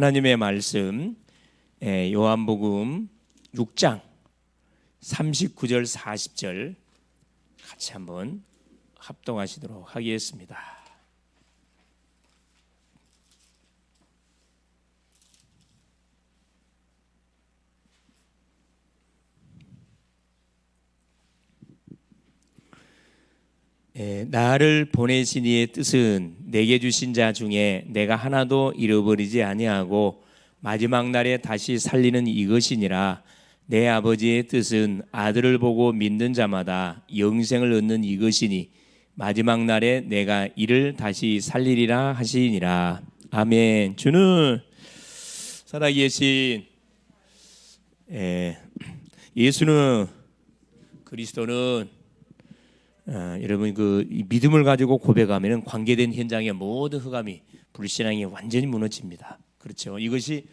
하나님의 말씀 요한복음 6장 39절 40절 같이 한번 합동하시도록 하겠습니다. 나를 보내신 이의 뜻은 내게 주신 자 중에 내가 하나도 잃어버리지 아니하고 마지막 날에 다시 살리는 이것이니라. 내 아버지의 뜻은 아들을 보고 믿는 자마다 영생을 얻는 이것이니 마지막 날에 내가 이를 다시 살리리라 하시니라. 아멘. 주는 살아계신 예수는 그리스도는 여러분 그 믿음을 가지고 고백하면 관계된 현장의 모든 흑암이 불신앙이 완전히 무너집니다. 그렇죠. 이것이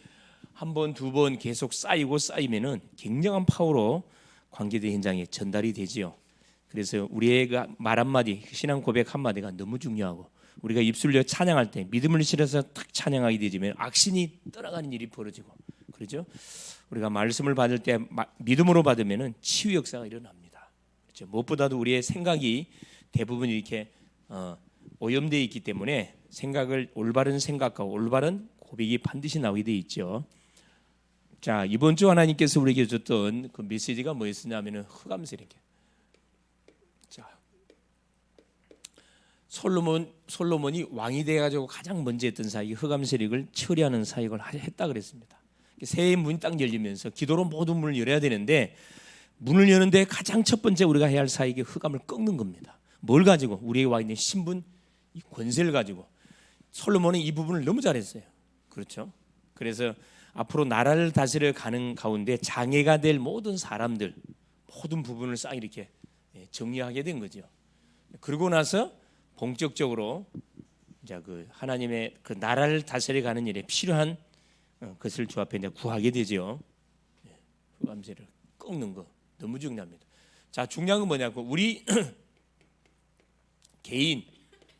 한 번, 두 번 계속 쌓이고 쌓이면은 굉장한 파워로 관계된 현장에 전달이 되지요. 그래서 우리의 그 말 한마디, 신앙 고백 한마디가 너무 중요하고 우리가 입술로 찬양할 때 믿음을 실어서 탁 찬양하게 되지만 악신이 떠나가는 일이 벌어지고 그렇죠. 우리가 말씀을 받을 때 믿음으로 받으면은 치유 역사가 일어납니다. 무엇보다도 우리의 생각이 대부분 이렇게 오염되어 있기 때문에 올바른 생각과 올바른 고백이 반드시 나오게 되어 있죠. 자, 이번 주 하나님께서 우리에게 줬던 그 메시지가 뭐였냐면은 흑암세력. 자, 솔로몬이 왕이 돼가지고 가장 먼저 했던 사역이 흑암세력을 처리하는 사역을 했다 그랬습니다. 새해 문이 딱 열리면서 기도로 모든 문을 열어야 되는데 문을 여는데 가장 첫 번째 우리가 해야 할 사역이 흑암을 꺾는 겁니다. 뭘 가지고? 우리에게 와 있는 신분, 이 권세를 가지고. 솔로몬은 이 부분을 너무 잘했어요. 그렇죠? 그래서 앞으로 나라를 다스려 가는 가운데 장애가 될 모든 사람들, 모든 부분을 싹 이렇게 정리하게 된 거죠. 그러고 나서 본격적으로 이제 그 하나님의 그 나라를 다스려 가는 일에 필요한 것을 주 앞에 구하게 되죠. 흑암세를 꺾는 거. 너무 중요합니다. 자, 중요한 건 뭐냐고 우리 개인,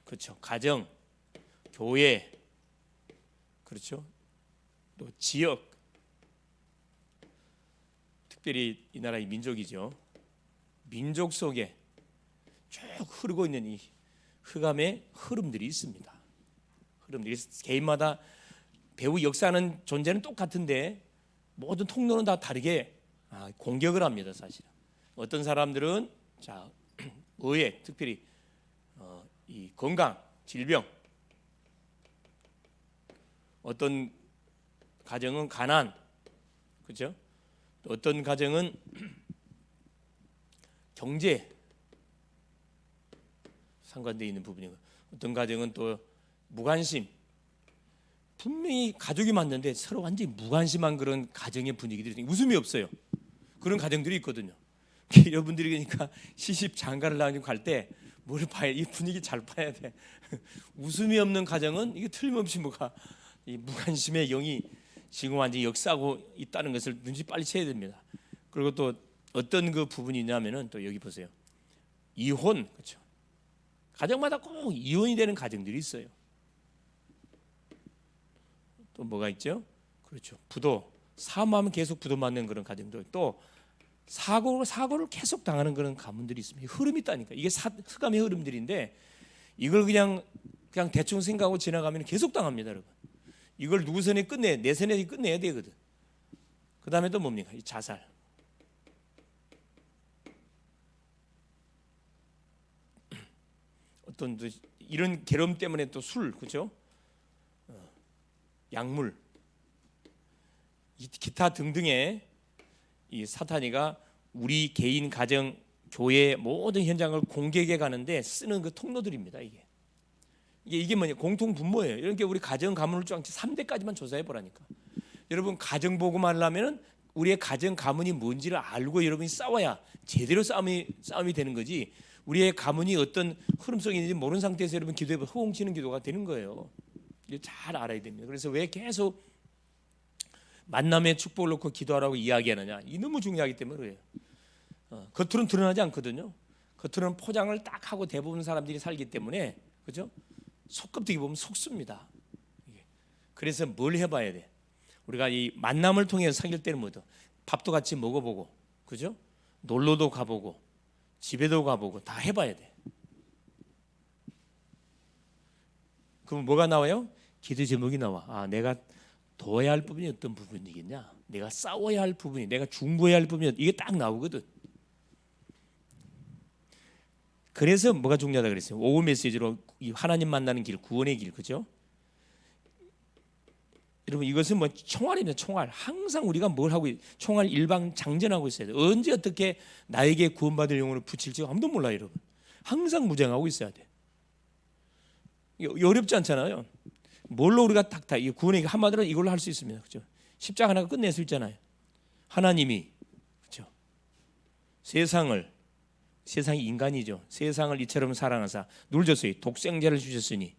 그렇죠, 가정, 교회, 그렇죠, 또 지역, 특별히 이 나라의 민족이죠. 민족 속에 쭉 흐르고 있는 이 흑암의 흐름들이 있습니다. 흐름들이 개인마다 배후 역사하는 존재는 똑같은데 모든 통로는 다 다르게 공격을 합니다. 사실은 어떤 사람들은 자 의회, 특별히 이 건강, 질병, 어떤 가정은 가난, 그렇죠? 또 어떤 가정은 경제 상관되어 있는 부분이고, 어떤 가정은 또 무관심. 분명히 가족이 맞는데 서로 완전히 무관심한 그런 가정의 분위기들이 웃음이 없어요. 그런 가정들이 있거든요. 여러분들이 그러니까 시집 장가를 나가지고 갈 때 뭘 봐야, 이 분위기 잘 봐야 돼. 웃음이 없는 가정은 이게 틀림없이 뭐가 이 무관심의 영이 지금 완전히 역사하고 있다는 것을 눈치 빨리 채야 됩니다. 그리고 또 어떤 그 부분이 있냐면은 또 여기 보세요. 이혼, 그렇죠. 가정마다 꼭 이혼이 되는 가정들이 있어요. 또 뭐가 있죠? 그렇죠. 부도, 사모하면 계속 부도 맞는 그런 가정도, 또 사고를 계속 당하는 그런 가문들이 있습니다. 흐름이 있다니까. 이게 흑암의 흐름들인데 이걸 그냥 대충 생각하고 지나가면 계속 당합니다, 여러분. 이걸 누구 선에 내 선에 끝내야 되거든. 그 다음에 또 뭡니까? 이 자살. 어떤 이런 괴로움 때문에 또 술, 그렇죠? 약물, 기타 등등의 이 사탄이가 우리 개인, 가정, 교회 모든 현장을 공격해 가는데 쓰는 그 통로들입니다. 이게 뭐냐? 공통 분모예요. 이렇게 우리 가정 가문을 쭉 3대까지만 조사해 보라니까. 여러분 가정 복음을 하려면 우리의 가정 가문이 뭔지를 알고 여러분이 싸워야 제대로 싸움이 되는 거지. 우리의 가문이 어떤 흐름 속에 있는지 모르는 상태에서 여러분 기도해 보면 허공치는 기도가 되는 거예요. 이거 잘 알아야 됩니다. 그래서 왜 계속 만남의 축복을 놓고 기도하라고 이야기하느냐? 이 너무 중요하기 때문에 그래요. 겉으로는 드러나지 않거든요. 겉으로는 포장을 딱 하고 대부분 사람들이 살기 때문에, 그죠? 속껍데기 보면 속습니다. 그래서 뭘 해봐야 돼? 우리가 이 만남을 통해서 사귈 때는 뭐죠? 밥도 같이 먹어보고, 그죠? 놀러도 가보고, 집에도 가보고 다 해봐야 돼. 그럼 뭐가 나와요? 기도 제목이 나와. 아, 내가 도와야 할 부분이 어떤 부분이겠냐? 내가 싸워야 할 부분이, 내가 중보해야 할 부분이, 이게 딱 나오거든. 그래서 뭐가 중요하다 그랬어요? 오후 메시지로 이 하나님 만나는 길, 구원의 길, 그죠? 여러분, 이것은 뭐 총알입니다. 총알. 항상 우리가 뭘 하고 총알 일방장전하고 있어야 돼. 언제 어떻게 나에게 구원받을 영혼을 붙일지 아무도 몰라요, 여러분. 항상 무장하고 있어야 돼. 어렵지 않잖아요. 뭘로 우리가 탁 이 구원의 길, 한마디로 이걸로 할 수 있습니다, 그죠? 십자가 하나가 끝낼 수 있잖아요. 하나님이, 그죠? 세상이 인간이죠. 세상을 이처럼 사랑하사 누굴 줬어요? 독생자를 주셨으니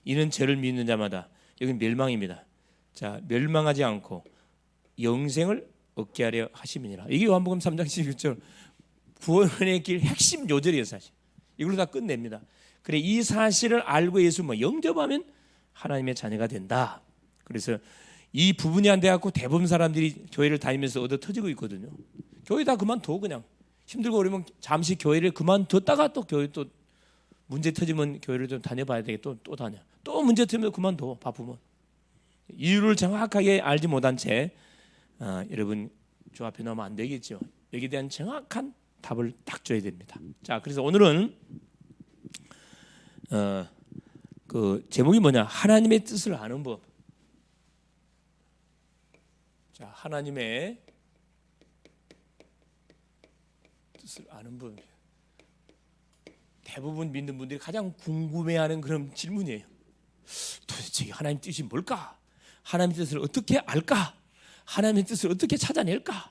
이는 저를 믿는 자마다, 여기는 멸망입니다. 자, 멸망하지 않고 영생을 얻게 하려 하심이니라. 이게 요한복음 3장 16절 구원의 길 핵심 요절이에요, 사실. 이걸로 다 끝냅니다. 그래, 이 사실을 알고 예수 영접하면 하나님의 자녀가 된다. 그래서 이 부분이 안 돼갖고 대부분 사람들이 교회를 다니면서 얻어 터지고 있거든요. 교회 다 그만둬. 그냥 힘들고 어려면 잠시 교회를 그만뒀다가 또 교회 또 문제 터지면 교회를 좀 다녀봐야 되게 또 다녀. 또 문제 터지면 그만둬. 바쁘면. 이유를 정확하게 알지 못한 채 여러분 주 앞에 나오면 안 되겠죠. 여기에 대한 정확한 답을 딱 줘야 됩니다. 자, 그래서 오늘은 그 제목이 뭐냐? 하나님의 뜻을 아는 법. 자, 하나님의 뜻을 아는 법. 대부분 믿는 분들이 가장 궁금해하는 그런 질문이에요. 도대체 하나님 뜻이 뭘까? 하나님의 뜻을 어떻게 알까? 하나님의 뜻을 어떻게 찾아낼까?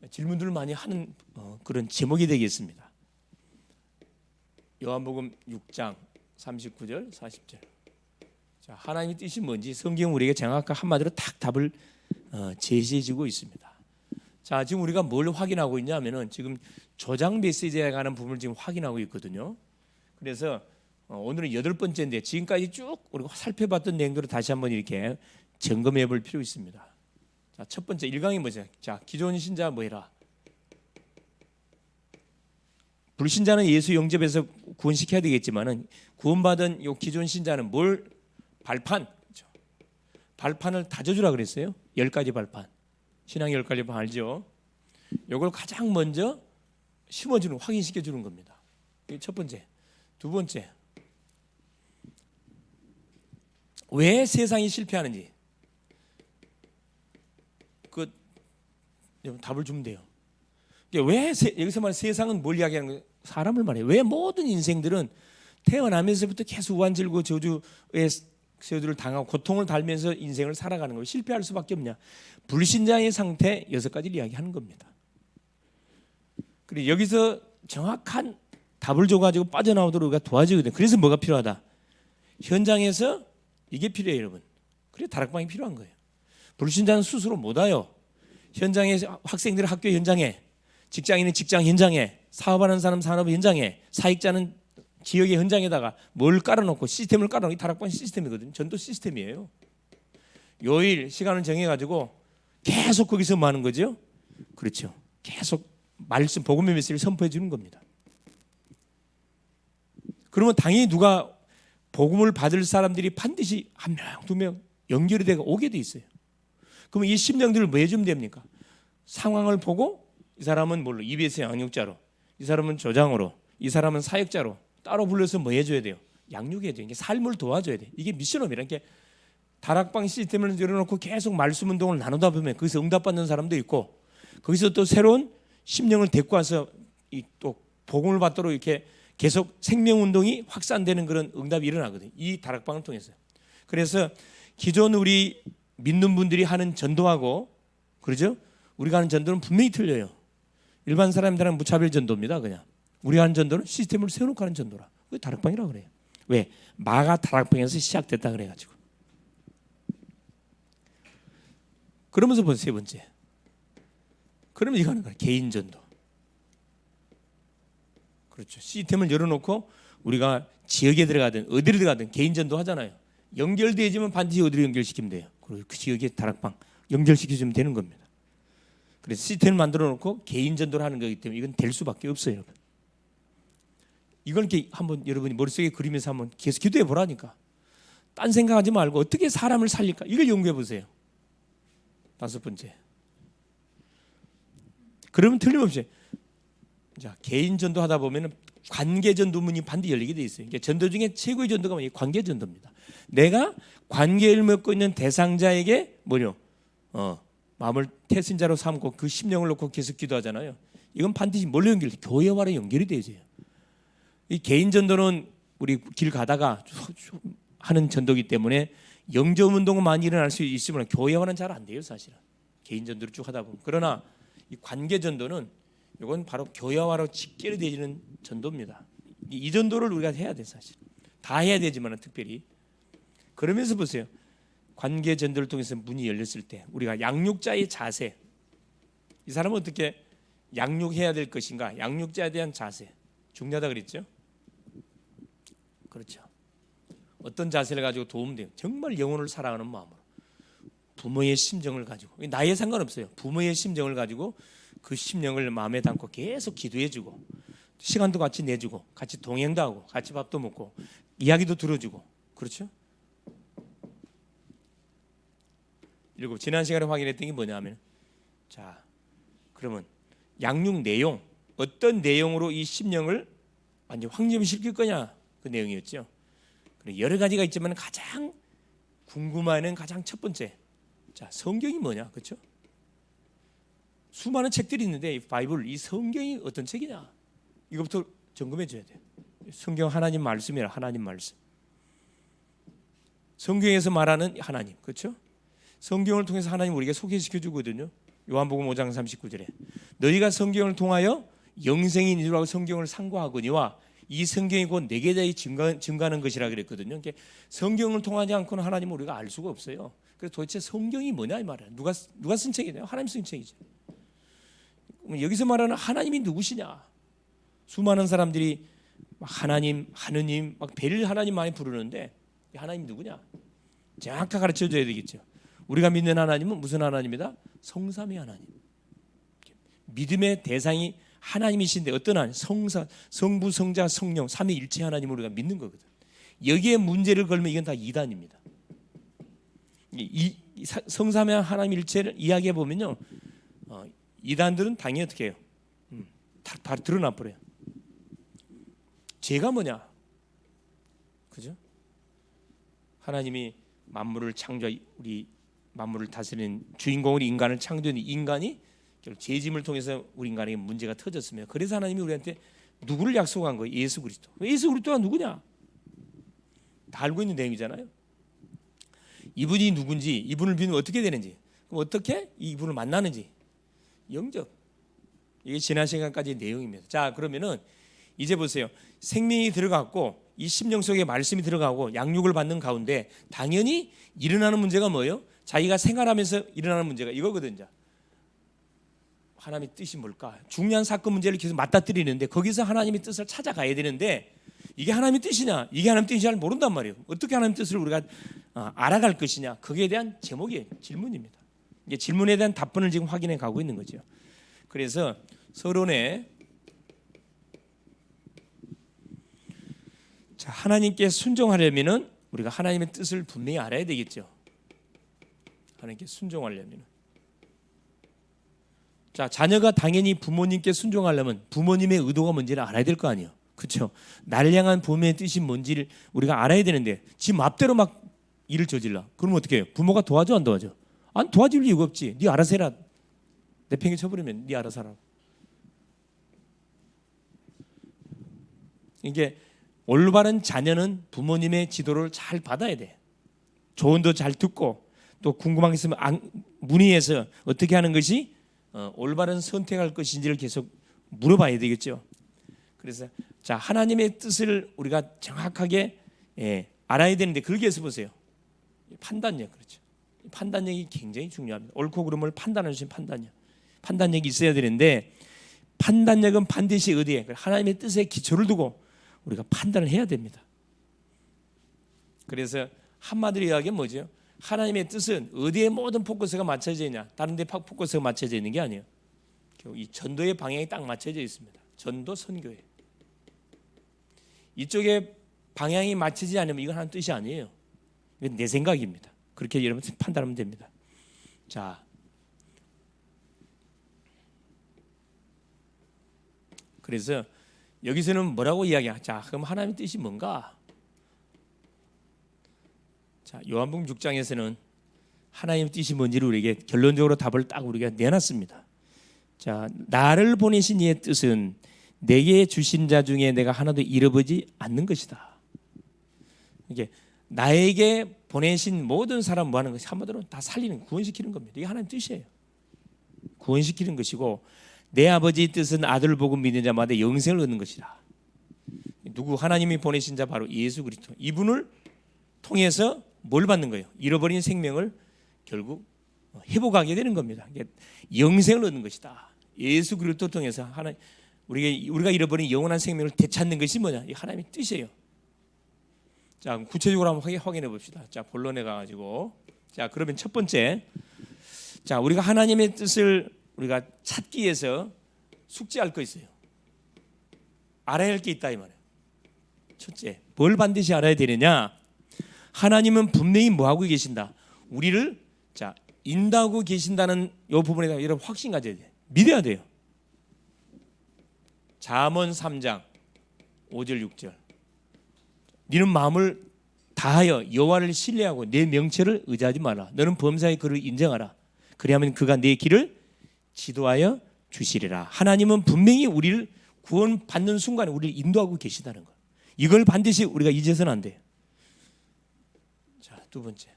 질문들을 많이 하는 그런 제목이 되겠습니다. 요한복음 6장 39절 40절. 자, 하나님의 뜻이 뭔지 성경 우리에게 정확한 한마디로 딱 답을 제시해주고 있습니다. 자, 지금 우리가 뭘 확인하고 있냐면은 지금 조장 메시지에 관한 부분을 지금 확인하고 있거든요. 그래서 오늘은 8번째인데 지금까지 쭉 우리가 살펴봤던 내용들을 다시 한번 이렇게 점검해 볼 필요 있습니다. 자, 첫 번째 1강이 뭐죠? 자, 기존 신자 뭐해라? 불신자는 예수 영접해서 구원시켜야 되겠지만은 구원받은 요 기존 신자는 뭘 발판을 다져주라 그랬어요. 10가지 발판. 신앙 10가지 발판 알죠? 요걸 가장 먼저 심어주는, 확인시켜주는 겁니다. 이게 첫 번째. 두 번째, 왜 세상이 실패하는지 그 답을 주면 돼요. 왜 여기서 말하는 세상은 뭘 이야기하는 거예요? 사람을 말해요. 왜 모든 인생들은 태어나면서부터 계속 우환질고 저주의 세월을 당하고 고통을 달면서 인생을 살아가는 거예요. 실패할 수밖에 없냐? 불신자의 상태 6가지를 이야기하는 겁니다. 그리고 여기서 정확한 답을 줘가지고 빠져나오도록 우리가 도와주거든요. 그래서 뭐가 필요하다? 현장에서 이게 필요해요, 여러분. 그래 다락방이 필요한 거예요. 불신자는 스스로 못 와요. 현장에 학생들은 학교 현장에, 직장인은 직장 현장에, 사업하는 사람 산업 현장에, 사익자는 지역의 현장에다가 뭘 깔아놓고 시스템을 깔아놓고 다락방 시스템이거든요. 전도 시스템이에요. 요일 시간을 정해가지고 계속 거기서 뭐 하는 거죠? 그렇죠. 계속 말씀 복음의 메시지를 선포해 주는 겁니다. 그러면 당연히 누가 복음을 받을 사람들이 반드시 1명, 2명 연결이 되고 오게 돼 있어요. 그러면 이 심령들을 뭐 해주면 됩니까? 상황을 보고 이 사람은 뭘로? EBS 양육자로, 이 사람은 조장으로, 이 사람은 사역자로 따로 불러서 뭐 해줘야 돼요? 양육해야 돼요. 이게 삶을 도와줘야 돼. 이게 미션업이라. 이렇게 다락방 시스템을 열어놓고 계속 말씀 운동을 나누다 보면 거기서 응답받는 사람도 있고 거기서 또 새로운 심령을 데리고 와서 또 복음을 받도록 이렇게 계속 생명 운동이 확산되는 그런 응답이 일어나거든요. 이 다락방을 통해서. 그래서 기존 우리 믿는 분들이 하는 전도하고 그러죠? 우리가 하는 전도는 분명히 틀려요. 일반 사람들은 무차별 전도입니다. 그냥 우리가 하는 전도는 시스템을 세워놓고 하는 전도라. 그게 다락방이라고 그래요. 왜? 마가 다락방에서 시작됐다 그래가지고. 그러면서 본 세 번째. 그러면 이거 하는 거야. 개인 전도. 그렇죠. 시스템을 열어놓고 우리가 지역에 들어가든 어디를 들어가든 개인 전도 하잖아요. 연결되지만 반드시 어디로 연결시키면 돼요? 그 지역의 다락방 연결시켜주면 되는 겁니다. 그래서 시스템을 만들어 놓고 개인 전도를 하는 거기 때문에 이건 될 수밖에 없어요, 여러분. 이걸 이렇게 한번 여러분이 머릿속에 그리면서 한번 계속 기도해 보라니까. 딴 생각하지 말고 어떻게 사람을 살릴까? 이걸 연구해 보세요. 5번째. 그러면 틀림없이 자, 개인 전도 하다 보면은 관계 전도문이 반드시 열리게 돼 있어요. 그러니까 전도 중에 최고의 전도가 뭐예요? 관계 전도입니다. 내가 관계를 맺고 있는 대상자에게 뭐요? 마음을 태신자로 삼고 그 심령을 놓고 계속 기도하잖아요. 이건 반드시 뭘로 연결돼? 교회와로 연결이 되죠. 이 개인 전도는 우리 길 가다가 하는 전도기 때문에 영접 운동은 많이 일어날 수 있지만 교회와는 잘 안 돼요, 사실은. 개인 전도를 쭉 하다 보면. 그러나 이 관계 전도는 이건 바로 교회와로 직결되어지는 전도입니다. 이 전도를 우리가 해야 돼, 사실. 다 해야 되지만 특별히. 그러면서 보세요. 관계 전도를 통해서 문이 열렸을 때 우리가 양육자의 자세, 이 사람은 어떻게 양육해야 될 것인가, 양육자에 대한 자세 중요하다 그랬죠. 그렇죠. 어떤 자세를 가지고 도움이 돼요? 정말 영혼을 사랑하는 마음으로 부모의 심정을 가지고, 나이에 상관없어요. 부모의 심정을 가지고 그 심령을 마음에 담고 계속 기도해주고 시간도 같이 내주고 같이 동행도 하고 같이 밥도 먹고 이야기도 들어주고. 그렇죠. 그리고 지난 시간에 확인했던 게 뭐냐면, 자, 그러면 양육 내용, 어떤 내용으로 이 심령을 완전 확립시킬 거냐, 그 내용이었죠. 여러 가지가 있지만 가장 궁금한 가장 첫 번째, 자, 성경이 뭐냐, 그렇죠? 수많은 책들이 있는데 이 바이블, 이 성경이 어떤 책이냐, 이것부터 점검해 줘야 돼요. 성경 하나님 말씀이라, 하나님 말씀. 성경에서 말하는 하나님, 그렇죠? 성경을 통해서 하나님 우리에게 소개시켜 주거든요. 요한복음 5장 39절에 너희가 성경을 통하여 영생인 이라고 성경을 상고하거니와 이 성경이 곧 내게 대해 증거하는 것이라 그랬거든요. 그러니까 성경을 통하지 않고는 하나님을 우리가 알 수가 없어요. 그래서 도대체 성경이 뭐냐 이 말이야. 누가 쓴 책이냐? 하나님 쓴 책이죠. 여기서 말하는 하나님이 누구시냐? 수많은 사람들이 하나님, 하느님, 막 별 하나님 많이 부르는데 하나님 누구냐? 정확하게 가르쳐 줘야 되겠죠. 우리가 믿는 하나님은 무슨 하나님이다? 성삼위 하나님. 믿음의 대상이 하나님이신데 어떤 하나님? 성부, 성자, 성령, 삼위일체 하나님을 우리가 믿는 거거든. 여기에 문제를 걸면 이건 다 이단입니다. 이 성삼위 하나님 일체를 이야기해 보면요, 이단들은 당연히 어떻게 해요? 바로 드러나 버려요. 죄가 뭐냐? 그죠? 하나님이 만물을 창조, 우리 만물을 다스리는 주인공으로 인간을 창조한 인간이 결국 죄짐을 통해서 우리 인간에게 문제가 터졌으며, 그래서 하나님이 우리한테 누구를 약속한 거예요? 예수 그리스도. 예수 그리스도가 누구냐? 다 알고 있는 내용이잖아요. 이분이 누군지, 이분을 믿으면 어떻게 되는지, 그럼 어떻게 이분을 만나는지, 영접. 이게 지난 시간까지 내용입니다. 자, 그러면은 이제 보세요. 생명이 들어갔고 이 심령 속에 말씀이 들어가고 양육을 받는 가운데 당연히 일어나는 문제가 뭐예요? 자기가 생활하면서 일어나는 문제가 이거거든요. 하나님의 뜻이 뭘까? 중요한 사건 문제를 계속 맞닥뜨리는데 거기서 하나님의 뜻을 찾아가야 되는데, 이게 하나님의 뜻이냐, 이게 하나님의 뜻인지 잘 모른단 말이에요. 어떻게 하나님의 뜻을 우리가 알아갈 것이냐, 거기에 대한 제목이 질문입니다. 이게 질문에 대한 답변을 지금 확인해 가고 있는 거죠. 그래서 서론에, 자, 하나님께 순종하려면은 우리가 하나님의 뜻을 분명히 알아야 되겠죠. 하나님께 순종하려면은, 자, 자녀가 당연히 부모님께 순종하려면 부모님의 의도가 뭔지를 알아야 될 거 아니에요. 그렇죠? 나를 향한 부모의 뜻이 뭔지를 우리가 알아야 되는데 지 맘대로 막 일을 저질러. 그러면 어떻게 해요? 부모가 도와줘 안 도와줘? 안 도와줄 이유가 없지. 네 알아서 해라. 내 팽이 쳐버리면 네 알아서 하라고. 이게 올바른 자녀는 부모님의 지도를 잘 받아야 돼. 조언도 잘 듣고 또 궁금한 게 있으면 문의해서 어떻게 하는 것이 올바른 선택할 것인지를 계속 물어봐야 되겠죠. 그래서 자, 하나님의 뜻을 우리가 정확하게 알아야 되는데, 그러기 위해서 보세요. 판단력, 그렇죠. 판단력이 굉장히 중요합니다. 옳고 그름을 판단할 수 있는 판단력이 있어야 되는데, 판단력은 반드시 어디에? 하나님의 뜻에 기초를 두고 우리가 판단을 해야 됩니다. 그래서 한마디로 이야기하면 뭐죠? 하나님의 뜻은 어디에 모든 포커스가 맞춰져 있냐? 다른 데 포커스가 맞춰져 있는 게 아니에요. 이 전도의 방향이 딱 맞춰져 있습니다. 전도 선교에. 이쪽에 방향이 맞추지 않으면 이건 하나님 뜻이 아니에요. 이건 내 생각입니다. 그렇게 여러분 판단하면 됩니다. 자, 그래서 여기서는 뭐라고 이야기하냐? 자, 그럼 하나님의 뜻이 뭔가? 자, 요한복음 6장에서는 하나님의 뜻이 뭔지를 우리에게 결론적으로 답을 딱 우리가 내놨습니다. 자, 나를 보내신 이의 뜻은 내게 주신 자 중에 내가 하나도 잃어버리지 않는 것이다. 이게 나에게 보내신 모든 사람 뭐 하는 것이 한마디로 다 살리는, 구원시키는 겁니다. 이게 하나님 뜻이에요. 구원시키는 것이고 내 아버지의 뜻은 아들을 보고 믿는 자마다 영생을 얻는 것이다. 누구? 하나님이 보내신 자 바로 예수 그리스도. 이분을 통해서 뭘 받는 거예요? 잃어버린 생명을 결국 회복하게 되는 겁니다. 영생을 얻는 것이다. 예수 그리스도 통해서 하나님 우리가 잃어버린 영원한 생명을 되찾는 것이 뭐냐? 이 하나님의 뜻이에요. 자, 구체적으로 한번 확인해 봅시다. 자, 본론에 가가지고 자, 그러면 첫 번째, 자, 우리가 하나님의 뜻을 우리가 찾기 위해서 숙지할 거 있어요. 알아야 할 게 있다 이 말이에요. 첫째, 뭘 반드시 알아야 되느냐? 하나님은 분명히 뭐 하고 계신다. 우리를 자 인도하고 계신다는 이 부분에 대해서 여러분 확신 가져야 돼. 믿어야 돼요. 잠언 3장 5절 6절. 너는 마음을 다하여 여호와를 신뢰하고 내 명체를 의지하지 마라. 너는 범사의 그를 인정하라. 그리하면 그가 내 길을 지도하여 주시리라. 하나님은 분명히 우리를 구원받는 순간에 우리를 인도하고 계시다는 것. 이걸 반드시 우리가 잊어서는 안 돼요. 자, 두 번째,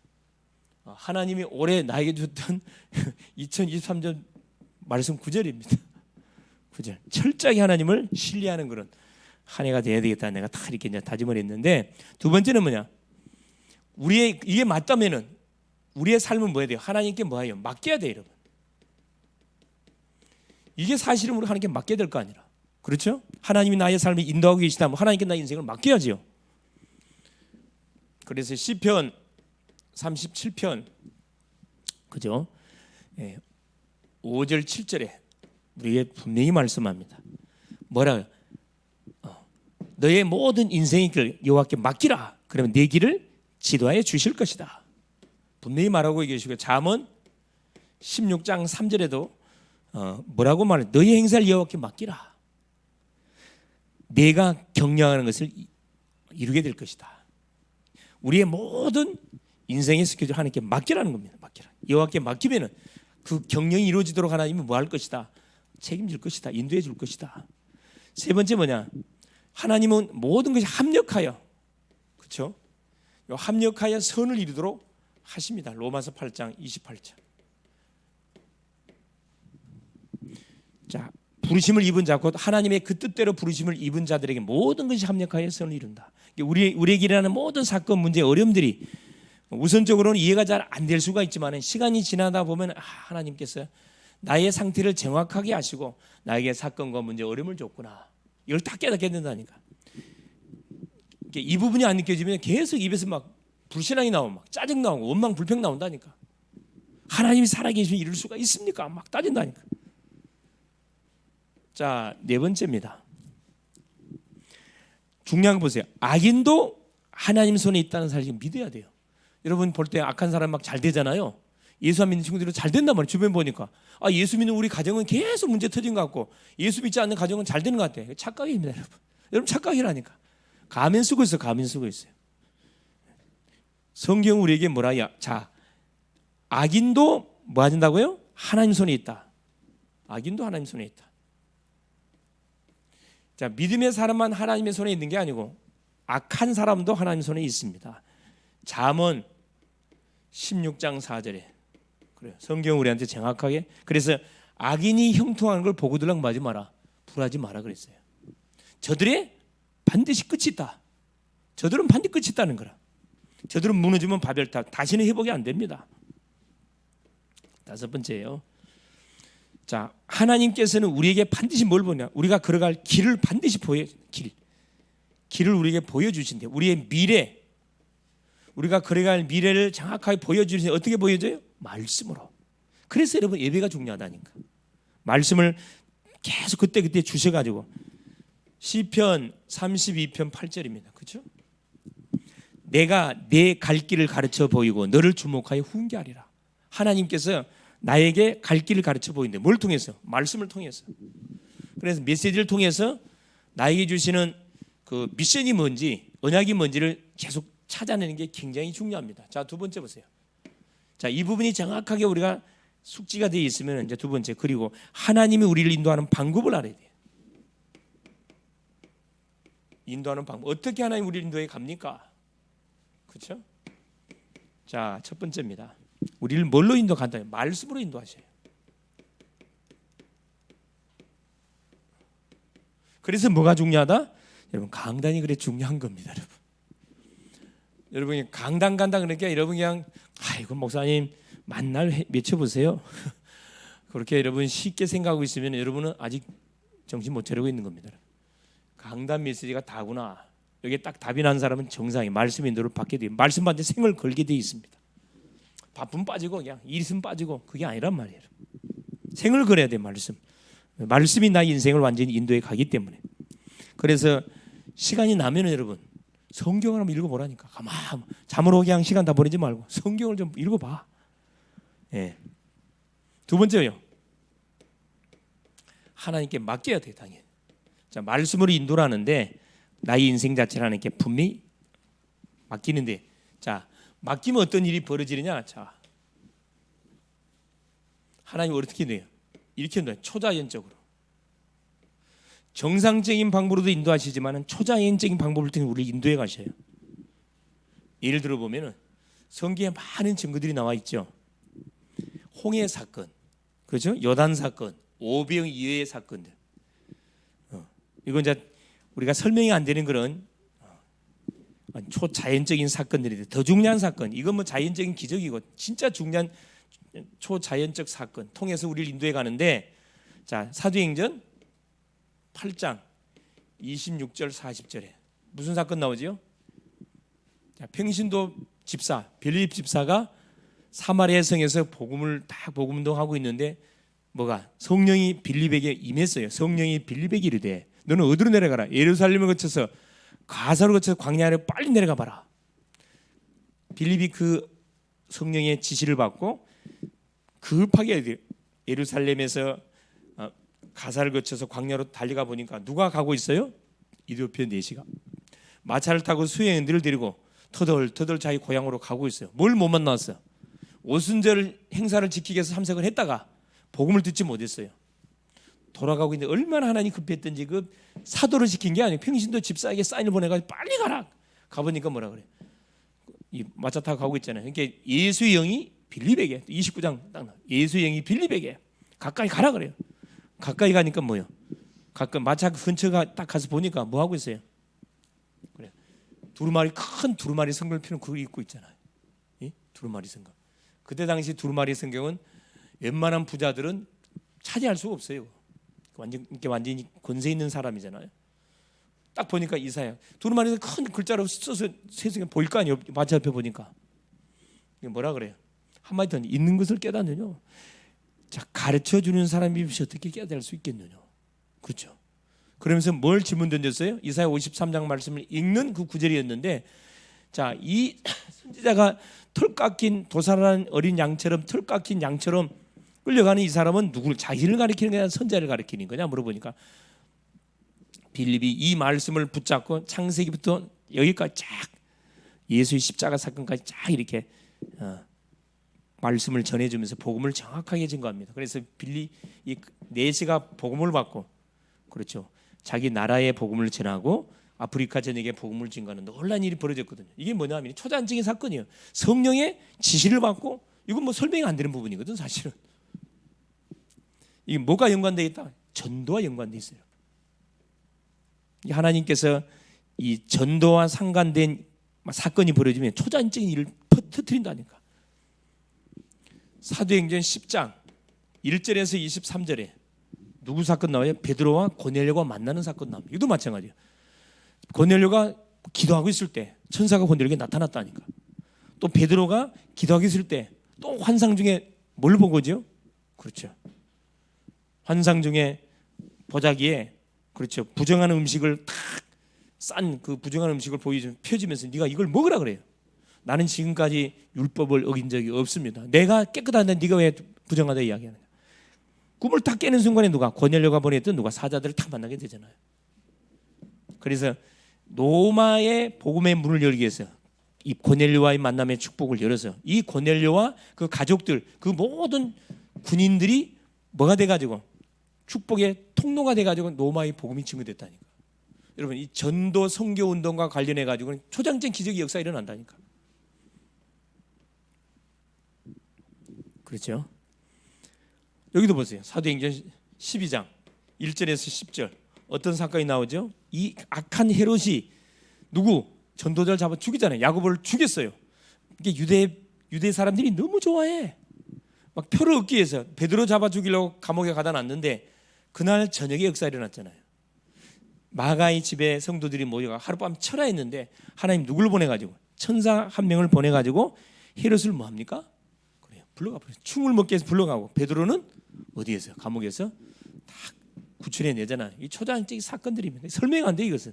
하나님이 올해 나에게 줬던 2023년 말씀 9절입니다. 9절. 철저하게 하나님을 신뢰하는 그런 한 해가 돼야 되겠다. 내가 다 이렇게 이제 다짐을 했는데, 두 번째는 뭐냐? 우리의 이게 맞다면은 우리의 삶은 뭐야 돼요? 하나님께 뭐예요? 맡겨야 돼요, 여러분. 이게 사실은 우리가 하나님께 맡겨야 될 거 아니라, 그렇죠? 하나님이 나의 삶을 인도하고 계시다면 하나님께 나의 인생을 맡겨야지요. 그래서 시편 37편 그죠? 5절 7절에 우리에게 분명히 말씀합니다. 뭐라? 너의 모든 인생의 길 여호와께 맡기라. 그러면 내 길을 지도하여 주실 것이다. 분명히 말하고 계시고, 잠언 16장 3절에도 뭐라고 말해? 너의 행사를 여호와께 맡기라. 내가 경영하는 것을 이루게 될 것이다. 우리의 모든 인생의 스케줄 하나님께 맡기라는 겁니다. 맡기라. 여호와께 맡기면은 그 경영이 이루어지도록 하나님이 뭐 할 것이다? 책임질 것이다. 인도해 줄 것이다. 세 번째 뭐냐? 하나님은 모든 것이 합력하여, 그렇죠? 합력하여 선을 이루도록 하십니다. 로마서 8장 28절. 자, 부르심을 입은 자, 곧 하나님의 그 뜻대로 부르심을 입은 자들에게 모든 것이 합력하여 선을 이룬다. 우리에게 일어나는 모든 사건, 문제, 어려움들이 우선적으로는 이해가 잘 안 될 수가 있지만 시간이 지나다 보면 하나님께서 나의 상태를 정확하게 아시고 나에게 사건과 문제, 어려움을 줬구나. 이걸 다 깨닫게 된다니까. 이 부분이 안 느껴지면 계속 입에서 막 불신앙이 나오고 막 짜증 나오고 원망 불평 나온다니까. 하나님이 살아계시면 이럴 수가 있습니까? 막 따진다니까. 자, 네 번째입니다. 중요한 거 보세요. 악인도 하나님 손에 있다는 사실을 믿어야 돼요. 여러분 볼 때 악한 사람 막 잘 되잖아요. 예수 안 믿는 친구들은 잘 된단 말이에요. 주변 보니까 예수 믿는 우리 가정은 계속 문제 터진 것 같고 예수 믿지 않는 가정은 잘 되는 것 같아요. 착각입니다, 여러분. 여러분 착각이라니까. 가면 쓰고 있어요. 가면 쓰고 있어요. 성경 우리에게 뭐라야? 자, 악인도 뭐 하신다고요? 하나님 손에 있다. 악인도 하나님 손에 있다. 자, 믿음의 사람만 하나님의 손에 있는 게 아니고 악한 사람도 하나님 손에 있습니다. 잠언 16장 4절에 그래요. 성경 우리한테 정확하게. 그래서 악인이 형통하는 걸 보고들랑 마지 마라. 불하지 마라 그랬어요. 저들의 반드시 끝이 있다. 저들은 반드시 끝이 있다는 거라. 저들은 무너지면 바벨탑, 다시는 회복이 안 됩니다. 다섯 번째예요. 자, 하나님께서는 우리에게 반드시 뭘 보냐? 우리가 걸어갈 길을 반드시 길을 우리에게 보여주신대. 우리의 미래, 우리가 그래갈 미래를 정확하게 보여주는 어떻게 보여줘요? 말씀으로. 그래서 여러분 예배가 중요하다니까. 말씀을 계속 그때 주셔가지고 시편 32편 8절입니다. 그렇죠? 내가 내 갈 길을 가르쳐 보이고 너를 주목하여 훈계하리라. 하나님께서 나에게 갈 길을 가르쳐 보이는데 뭘 통해서? 말씀을 통해서. 그래서 메시지를 통해서 나에게 주시는 그 미션이 뭔지, 언약이 뭔지를 계속 찾아내는 게 굉장히 중요합니다. 자, 두 번째 보세요. 자, 이 부분이 정확하게 우리가 숙지가 되어 있으면 이제 두 번째, 그리고 하나님이 우리를 인도하는 방법을 알아야 돼요. 인도하는 방법. 어떻게 하나님 우리를 인도해 갑니까? 그렇죠? 자, 첫 번째입니다. 우리를 뭘로 인도한다? 말씀으로 인도하셔요. 그래서 뭐가 중요하다? 여러분, 강단이 그래 중요한 겁니다, 여러분. 여러분이 강단 간다 그러니까 여러분 그냥 아이고 목사님 만날 외쳐보세요. 그렇게 여러분 쉽게 생각하고 있으면 여러분은 아직 정신 못 차리고 있는 겁니다. 강단 메시지가 다구나. 여기에 딱 답이 난 사람은 정상이 말씀 인도를 받게 돼요. 말씀 받는 생을 걸게 돼 있습니다. 바쁨 빠지고 그냥 일 있으면 빠지고 그게 아니란 말이에요. 생을 걸어야 돼. 말씀이 나의 인생을 완전히 인도해 가기 때문에. 그래서 시간이 나면 여러분 성경을 한번 읽어보라니까. 가만 잠으로 그냥 시간 다 보내지 말고 성경을 좀 읽어봐. 예. 두 번째요. 하나님께 맡겨야 돼 당연히. 자, 말씀으로 인도를 하는데 나의 인생 자체를 하나님께 분명히 맡기는데, 자, 맡기면 어떤 일이 벌어지느냐? 자, 하나님 어떻게 돼요? 이렇게 인도해요. 초자연적으로. 정상적인 방법으로도 인도하시지만 초자연적인 방법을 통해 우리를 인도해 가셔요. 예를 들어 보면은 성경에 많은 증거들이 나와 있죠. 홍해 사건, 그렇죠? 요단 사건, 오병 이어의 사건들. 이건 이제 우리가 설명이 안 되는 그런 초자연적인 사건들인데 더 중요한 사건. 이건 뭐 자연적인 기적이고 진짜 중요한 초자연적 사건 통해서 우리를 인도해 가는데, 자, 사도행전 8장 26절 40절에 무슨 사건 나오지요? 자, 평신도 집사 빌립 집사가 사마리아 성에서 복음운동하고 있는데 뭐가 성령이 빌립에게 임했어요. 성령이 빌립에게 이르되 너는 어디로 내려가라? 예루살렘을 거쳐서 가사를 거쳐서 광야로 빨리 내려가 봐라. 빌립이 그 성령의 지시를 받고 급하게 예루살렘에서 가사를 거쳐서 광야로 달려가 보니까 누가 가고 있어요? 이디오피아 내시가 마차를 타고 수행인들을 데리고 터덜터덜 자기 고향으로 가고 있어요. 뭘 못 만났어요? 오순절 행사를 지키기 위해서 참석을 했다가 복음을 듣지 못했어요. 돌아가고 있는데 얼마나 하나님 급했던지 그 사도를 시킨 게 아니고 평신도 집사에게 사인을 보내가지고 빨리 가라. 가보니까 뭐라 그래? 이 마차 타고 가고 있잖아요. 그러니까 예수의 영이 빌립에게 29장 딱 나. 예수의 영이 빌립에게 가까이 가라 그래요. 가까이 가니까 뭐요? 가끔 마차 근처가 딱 가서 보니까 뭐 하고 있어요? 그래. 큰 두루마리 성경을 펴는 그걸 입고 있잖아요. 이? 두루마리 성경. 그때 당시 두루마리 성경은 웬만한 부자들은 차지할 수가 없어요. 완전히 권세 있는 사람이잖아요. 딱 보니까 이사야 두루마리에서 큰 글자로 써서 세상에 보일 거 아니에요. 마차 옆에 보니까 뭐라 그래요? 한마디 더 있는 것을 깨닫느냐. 자, 가르쳐 주는 사람이 없이 어떻게 깨달을 수 있겠느냐. 그렇죠. 그러면서 뭘 질문 던졌어요? 이사야 53장 말씀을 읽는 그 구절이었는데, 자, 이 선지자가 털 깎인 도살한 어린 양처럼 털 깎인 양처럼 끌려가는 이 사람은 누구를, 자기를 가리키는 거냐 선지자를 가리키는 거냐 물어보니까 빌립이 이 말씀을 붙잡고 창세기부터 여기까지 쫙 예수의 십자가 사건까지 쫙 이렇게 말씀을 전해주면서 복음을 정확하게 증거합니다. 그래서 빌립 이 네시가 복음을 받고, 그렇죠, 자기 나라의 복음을 전하고 아프리카 전역에 복음을 증거하는 놀라운 일이 벌어졌거든요. 이게 뭐냐면 초자연적인 사건이에요. 성령의 지시를 받고, 이건 뭐 설명이 안 되는 부분이거든 사실은. 이게 뭐가 연관되어 있다? 전도와 연관되어 있어요. 하나님께서 이 전도와 상관된 사건이 벌어지면 초자연적인 일을 터뜨린다니까. 사도행전 10장 1절에서 23절에 누구 사건 나와요? 베드로와 고넬료가 만나는 사건 나옵니다. 이것도 마찬가지예요. 고넬료가 기도하고 있을 때 천사가 고넬료에게 나타났다니까. 또 베드로가 기도하기 있을 때 또 환상 중에 뭘 본 거죠? 그렇죠. 환상 중에 보자기에 그렇죠. 부정한 음식을 탁 싼 그 부정한 음식을 펴주면서 네가 이걸 먹으라 그래요. 나는 지금까지 율법을 어긴 적이 없습니다. 내가 깨끗한데 네가 왜 부정하다 이야기하느냐. 꿈을 딱 깨는 순간에 누가 고넬료가 보냈던 누가 사자들을 딱 만나게 되잖아요. 그래서 로마의 복음의 문을 열기 위해서 이 고넬료와의 만남의 축복을 열어서 이 고넬료와 그 가족들 그 모든 군인들이 뭐가 돼가지고 축복의 통로가 돼가지고 로마의 복음이 증거됐다니까. 여러분 이 전도 선교 운동과 관련해 가지고 초장적 기적의 역사 일어난다니까. 그렇죠? 여기도 보세요. 사도행전 12장 1절에서 10절 어떤 사건이 나오죠? 이 악한 헤롯이 누구? 전도자를 잡아 죽이잖아요. 야고보를 죽였어요. 이게 유대 사람들이 너무 좋아해. 막 표를 얻기 위해서 베드로 잡아 죽이려고 감옥에 가다 놨는데 그날 저녁에 역사 일어났잖아요. 마가의 집에 성도들이 모여가 하룻밤 철야했는데 하나님 누굴 보내가지고 천사 한 명을 보내가지고 헤롯을 뭐합니까? 그래요. 불러가 버려요. 충을 먹게 해서 불러가고 베드로는 어디에서? 감옥에서 다 구출해내잖아요. 이 초장적인 사건들입니다. 설명 안 돼 이것은.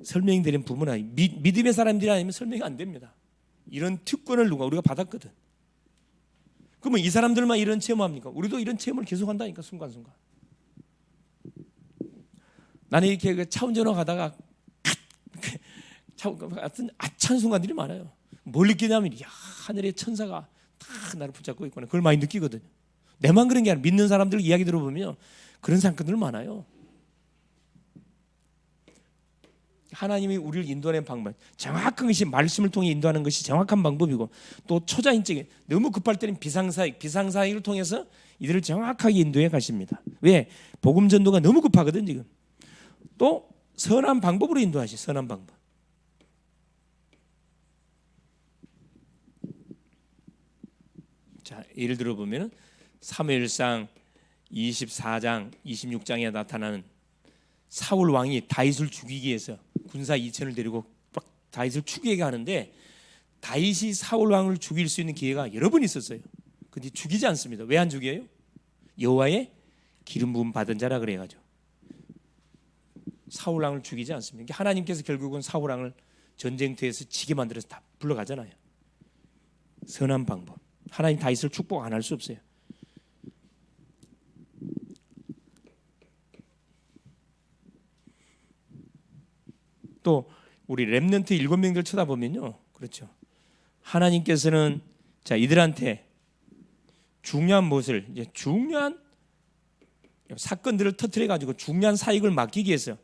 설명되는 부분은 아니 믿음의 사람들이 아니면 설명이 안 됩니다. 이런 특권을 우리가 받았거든. 그러면 이 사람들만 이런 체험합니까? 우리도 이런 체험을 계속한다니까 순간순간. 나는 이렇게 차 운전하고 가다가 같은 아찬 순간들이 많아요. 뭘 느끼냐면 야, 하늘의 천사가 다 나를 붙잡고 있구나. 그걸 많이 느끼거든요. 내만 그런 게 아니라 믿는 사람들 이야기 들어보면 그런 사건들 많아요. 하나님이 우리를 인도하는 방법, 정확한 것이 말씀을 통해 인도하는 것이 정확한 방법이고 또 초자연적인 너무 급할 때는 비상사역을 통해서 이들을 정확하게 인도해 가십니다. 왜? 복음 전도가 너무 급하거든 지금. 또 선한 방법으로 인도하시. 선한 방법. 자, 예를 들어 보면은 사무엘상 24장, 26장에 나타나는 사울 왕이 다윗을 죽이기 위해서 군사 2천을 데리고 다윗을 죽이게 하는데 다윗이 사울 왕을 죽일 수 있는 기회가 여러 번 있었어요. 근데 죽이지 않습니다. 왜 안 죽여요? 여호와의 기름 부음 받은 자라 그래가지고 사울 왕을 죽이지 않습니다. 하나님께서 결국은 사울 왕을 전쟁터에서 지게 만들어서 다 불러가잖아요. 선한 방법. 하나님 다윗을 축복 안 할 수 없어요. 또 우리 렘넌트 7명들 쳐다보면요, 그렇죠. 하나님께서는 자 이들한테 중요한 무엇을 이제 중요한 사건들을 터뜨려 가지고 중요한 사역을 맡기기 위해서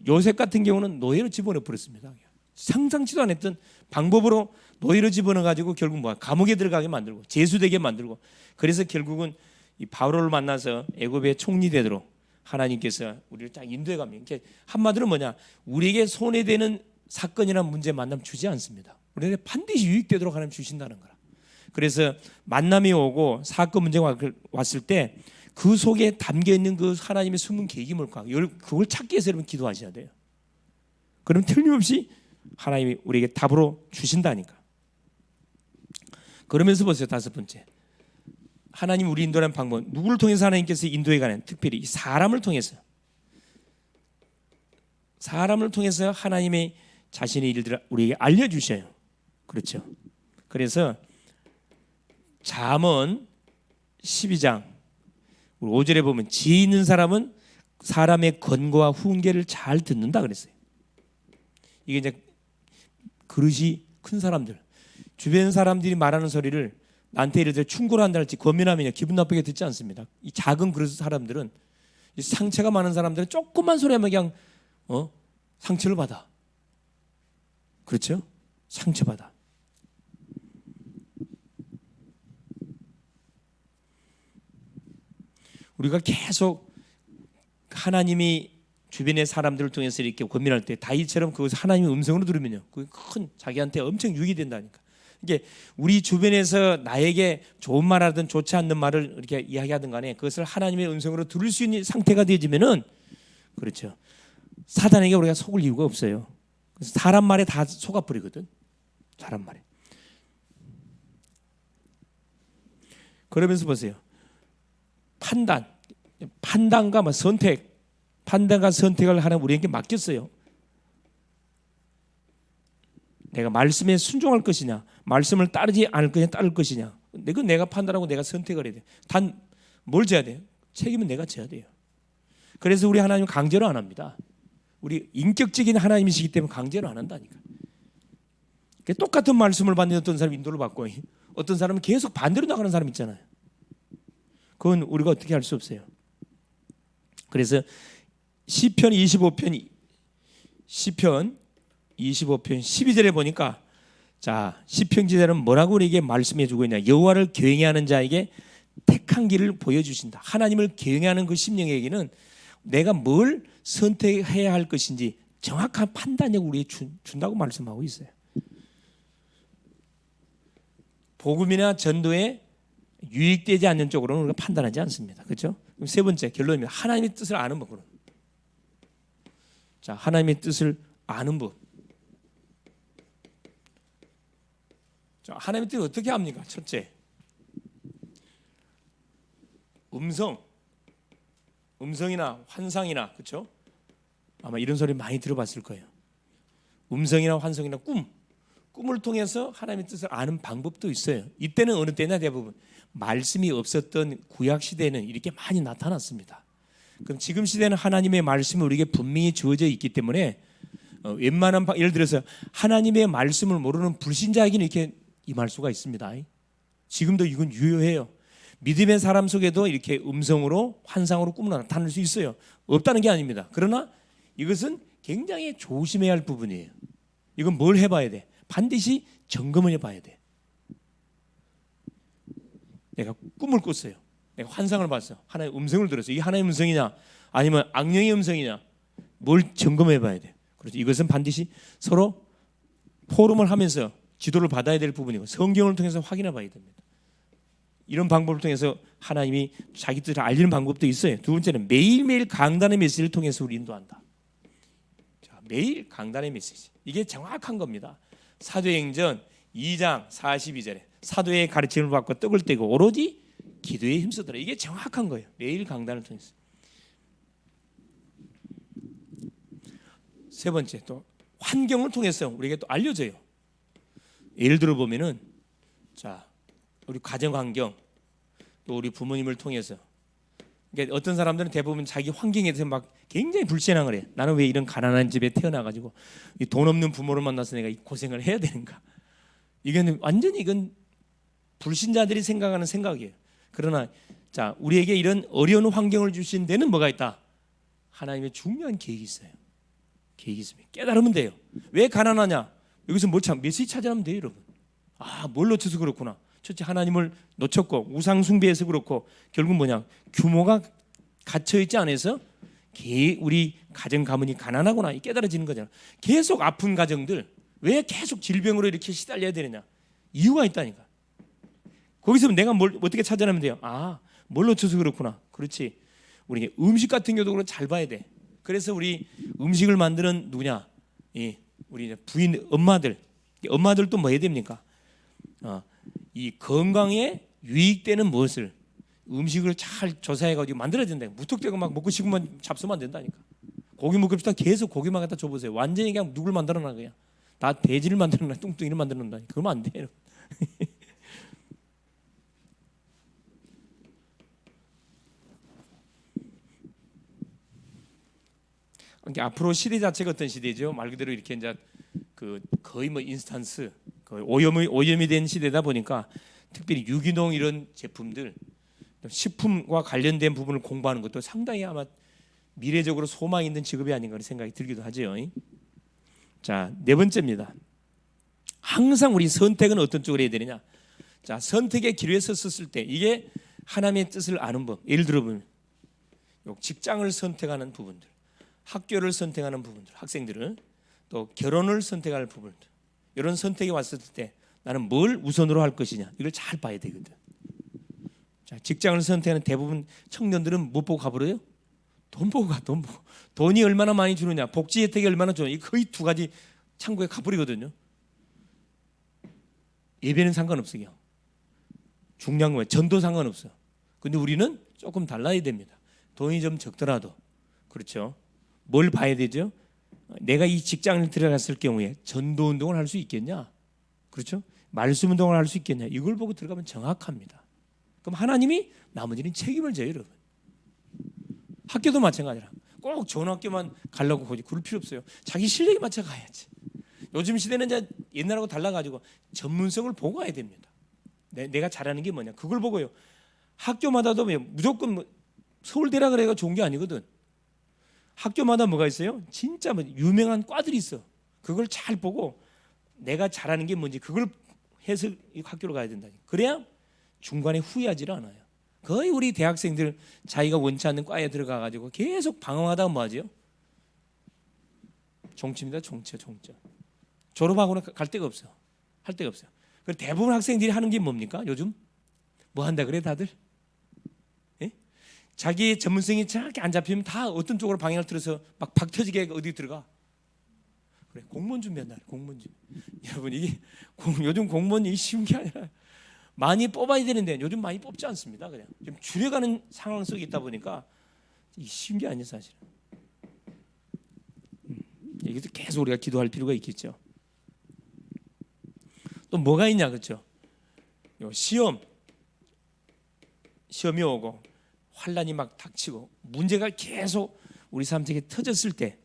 요셉 같은 경우는 노예로 집어넣어 버렸습니다. 상상치도 않았던 방법으로 노예로 집어넣어 가지고 결국 뭐야 감옥에 들어가게 만들고 제수되게 만들고 그래서 결국은 이 바울을 만나서 애굽의 총리 되도록 하나님께서 우리를 딱 인도해 가면 한마디로 뭐냐 우리에게 손해되는 사건이나 문제 만남 주지 않습니다. 우리에게 반드시 유익되도록 하나님 주신다는 거라. 그래서 만남이 오고 사건 문제가 왔을 때 그 속에 담겨 있는 그 하나님의 숨은 계획이 뭘까? 그걸 찾기 위해서 여러분 기도하셔야 돼요. 그럼 틀림없이 하나님이 우리에게 답으로 주신다니까. 그러면서 보세요. 5번째. 하나님 우리 인도하는 방법. 누구를 통해서 하나님께서 인도해 가는 특별히 사람을 통해서. 사람을 통해서 하나님의 자신의 일들을 우리에게 알려주셔요. 그렇죠. 그래서 잠언 12장 5절에 보면 지혜 있는 사람은 사람의 권고와 훈계를 잘 듣는다 그랬어요. 이게 이제 그릇이 큰 사람들 주변 사람들이 말하는 소리를 나한테 이렇게 충고를 한다 할지 권면하면 기분 나쁘게 듣지 않습니다. 이 작은 그릇 사람들은 이 상처가 많은 사람들은 조그만 소리하면 그냥 상처를 받아. 그렇죠? 상처받아. 우리가 계속 하나님이 주변의 사람들을 통해서 이렇게 권면할 때 다윗처럼 그 하나님의 음성으로 들으면요, 그 큰 자기한테 엄청 유익이 된다니까. 이게 우리 주변에서 나에게 좋은 말하든 좋지 않는 말을 이렇게 이야기하든 간에 그것을 하나님의 음성으로 들을 수 있는 상태가 되어지면은 그렇죠. 사단에게 우리가 속을 이유가 없어요. 그래서 사람 말에 다 속아버리거든. 사람 말이. 그러면서 보세요. 판단과 선택, 판단과 선택을 하는 우리에게 맡겼어요. 내가 말씀에 순종할 것이냐, 말씀을 따르지 않을 것이냐, 따를 것이냐. 이건 내가 판단하고 내가 선택을 해야 돼. 단 뭘 져야 돼요? 책임은 내가 져야 돼요. 그래서 우리 하나님은 강제로 안 합니다. 우리 인격적인 하나님이시기 때문에 강제로 안 한다니까. 똑같은 말씀을 받는 어떤 사람이 인도를 받고 어떤 사람은 계속 반대로 나가는 사람 있잖아요. 그건 우리가 어떻게 할 수 없어요. 그래서 시편 25편 12절에 보니까 자, 시편 기자는 뭐라고 우리에게 말씀해 주고 있냐? 여호와를 경외하는 자에게 택한 길을 보여주신다. 하나님을 경외하는 그 심령에게는 내가 뭘 선택해야 할 것인지 정확한 판단력을 우리에게 준다고 말씀하고 있어요. 복음이나 전도에 유익되지 않는 쪽으로는 우리가 판단하지 않습니다. 그렇죠? 그럼 세 번째 결론입니다. 하나님의 뜻을 아는 법으로. 자, 하나님의 뜻을 아는 법. 자, 하나님의 뜻을 어떻게 합니까? 첫째, 음성이나 환상이나, 그렇죠? 아마 이런 소리 많이 들어봤을 거예요. 음성이나 환상이나 꿈을 통해서 하나님의 뜻을 아는 방법도 있어요. 이때는 어느 때나 대부분 말씀이 없었던 구약 시대에는 이렇게 많이 나타났습니다. 그럼 지금 시대는 하나님의 말씀이 우리에게 분명히 주어져 있기 때문에 웬만한 예를 들어서 하나님의 말씀을 모르는 불신자에게는 이렇게 임할 수가 있습니다. 지금도 이건 유효해요. 믿음의 사람 속에도 이렇게 음성으로 환상으로 꿈으로 나타날 수 있어요. 없다는 게 아닙니다. 그러나 이것은 굉장히 조심해야 할 부분이에요. 이건 뭘 해봐야 돼? 반드시 점검을 해봐야 돼. 내가 꿈을 꿨어요. 내가 환상을 봤어. 하나의 음성을 들었어. 이게 하나의 음성이냐 아니면 악령의 음성이냐, 뭘 점검해봐야 돼. 그렇죠. 이것은 반드시 서로 포럼을 하면서 지도를 받아야 될 부분이고 성경을 통해서 확인해봐야 됩니다. 이런 방법을 통해서 하나님이 자기 뜻을 알리는 방법도 있어요. 두 번째는 매일매일 강단의 메시지를 통해서 우리 인도한다. 자, 매일 강단의 메시지. 이게 정확한 겁니다. 사도행전 2장 42절에 사도의 가르침을 받고 떡을 떼고 오로지 기도에 힘쓰더라. 이게 정확한 거예요. 매일 강단을 통해서. 세 번째, 또 환경을 통해서 우리에게 또 알려져요. 예를 들어 보면은, 자, 우리 가정 환경, 또 우리 부모님을 통해서. 그러니까 어떤 사람들은 대부분 자기 환경에 대해서 막 굉장히 불신앙을 해. 나는 왜 이런 가난한 집에 태어나가지고 돈 없는 부모를 만나서 내가 이 고생을 해야 되는가? 이건 완전히 이건 불신자들이 생각하는 생각이에요. 그러나 자, 우리에게 이런 어려운 환경을 주신 데는 뭐가 있다? 하나님의 중요한 계획이 있어요. 계획이 있습니다. 깨달으면 돼요. 왜 가난하냐? 여기서 뭘 메시지 찾아내면 돼요, 여러분. 아, 뭘 놓쳐서 그렇구나. 첫째, 하나님을 놓쳤고 우상 숭배해서 그렇고, 결국 뭐냐? 규모가 갇혀 있지 않아서 우리 가정 가문이 가난하구나, 이 깨달아지는 거잖아. 계속 아픈 가정들 왜 계속 질병으로 이렇게 시달려야 되느냐? 이유가 있다니까. 거기서 내가 뭘 어떻게 찾아내면 돼요? 아, 뭘 놓쳐서 그렇구나. 그렇지. 우리 음식 같은 경우도 잘 봐야 돼. 그래서 우리 음식을 만드는 누구냐? 우리 부인 엄마들도 뭐 해야 됩니까? 이 건강에 유익되는 무엇을 음식을 잘 조사해가지고 만들어야 된다. 무턱대고 막 먹고 싶으면 잡수면 안 된다니까. 고기 먹고 싶다 계속 고기만 갖다 줘보세요. 완전히 그냥 누굴 만들어놔 그냥. 다 돼지를 만들어놔, 뚱뚱이를 만들어놔. 그러면 안 돼요. 그러니까 앞으로 시대 자체가 어떤 시대죠? 말 그대로 이렇게 이제 그 거의 뭐 인스턴스, 거의 오염이 된 시대다 보니까 특별히 유기농 이런 제품들, 식품과 관련된 부분을 공부하는 것도 상당히 아마 미래적으로 소망이 있는 직업이 아닌가 하는 생각이 들기도 하죠. 자, 네 번째입니다. 항상 우리 선택은 어떤 쪽으로 해야 되느냐? 자, 선택의 기로에 섰을 때 이게 하나님의 뜻을 아는 법. 예를 들어 보면 직장을 선택하는 부분들, 학교를 선택하는 부분들, 학생들은 또 결혼을 선택할 부분들, 이런 선택이 왔을 때 나는 뭘 우선으로 할 것이냐, 이걸 잘 봐야 되거든. 자, 직장을 선택하는 대부분 청년들은 못 보고 가버려요. 돈 보고 가, 돈 보고. 돈이 얼마나 많이 주느냐, 복지 혜택이 얼마나 주느냐, 거의 두 가지 창구에 가버리거든요. 예배는 상관없어요. 그냥. 중요한 건 전도 상관없어. 근데 우리는 조금 달라야 됩니다. 돈이 좀 적더라도. 그렇죠. 뭘 봐야 되죠? 내가 이 직장을 들어갔을 경우에 전도 운동을 할 수 있겠냐? 그렇죠? 말씀 운동을 할 수 있겠냐? 이걸 보고 들어가면 정확합니다. 그럼 하나님이 나머지는 책임을 져요, 여러분. 학교도 마찬가지라. 꼭 좋은 학교만 가려고 그럴 필요 없어요. 자기 실력에 맞춰 가야지. 요즘 시대는 이제 옛날하고 달라가지고 전문성을 보고 가야 됩니다. 내가 잘하는 게 뭐냐? 그걸 보고요. 학교마다도 무조건 서울대라 그래가 좋은 게 아니거든. 학교마다 뭐가 있어요? 진짜 유명한 과들이 있어. 그걸 잘 보고 내가 잘하는 게 뭔지 그걸 해서 학교로 가야 된다. 그래야 중간에 후회하지 않아요. 거의 우리 대학생들 자기가 원치 않는 과에 들어가 가지고 계속 방황하다가 뭐하죠? 종치입니다. 종쳐. 졸업하고는 갈 데가 없어. 할 데가 없어요. 그리고 대부분 학생들이 하는 게 뭡니까? 요즘 뭐 한다 그래 다들? 예? 자기의 전문성이 정확히 안 잡히면 다 어떤 쪽으로 방향을 틀어서 막 박터지게 어디 들어가? 그래, 공무원 준비한다. 공무원 준비. 여러분 이게 요즘 공무원이 쉬운 게 아니라 많이 뽑아야 되는데 요즘 많이 뽑지 않습니다. 그냥 좀 줄여가는 상황 속에 있다 보니까 쉬운 게 아니에요, 사실은. 이것도 계속 우리가 기도할 필요가 있겠죠. 또 뭐가 있냐, 그렇죠? 시험이 오고 환란이 막 닥치고 문제가 계속 우리 삶 속에 터졌을 때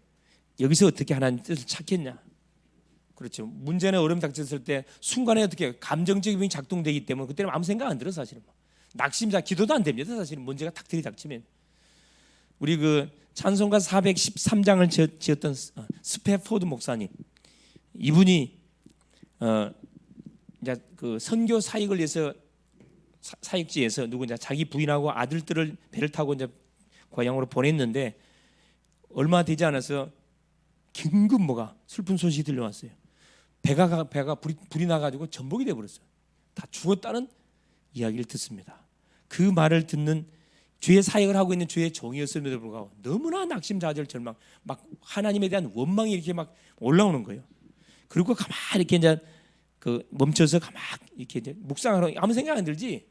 여기서 어떻게 하나님 뜻을 찾겠냐? 그렇죠. 문제나 어려움 닥쳤을 때 순간에 어떻게 감정적인 부분이 작동되기 때문에 그때는 아무 생각 안 들어 사실은. 낙심자 기도도 안 됩니다. 사실은 문제가 탁 들이닥치면. 우리 그 찬송가 413장을 지었던 스페포드 목사님, 이분이 이제 그 선교 사역을 위해서 사역지에서 누구냐 자기 부인하고 아들들을 배를 타고 이제 고향으로 보냈는데 얼마 되지 않아서 긴급 뭐가 슬픈 소식이 들려왔어요. 배가 불이 나가지고 전복이 돼버렸어요. 다 죽었다는 이야기를 듣습니다. 그 말을 듣는 주의 사역을 하고 있는 주의 종이었음에도 불구하고 너무나 낙심자절 절망, 막 하나님에 대한 원망이 이렇게 막 올라오는 거예요. 그리고 가만히 이렇게 이제 그 멈춰서 가만히 이렇게 이제 묵상하러 아무 생각 안 들지.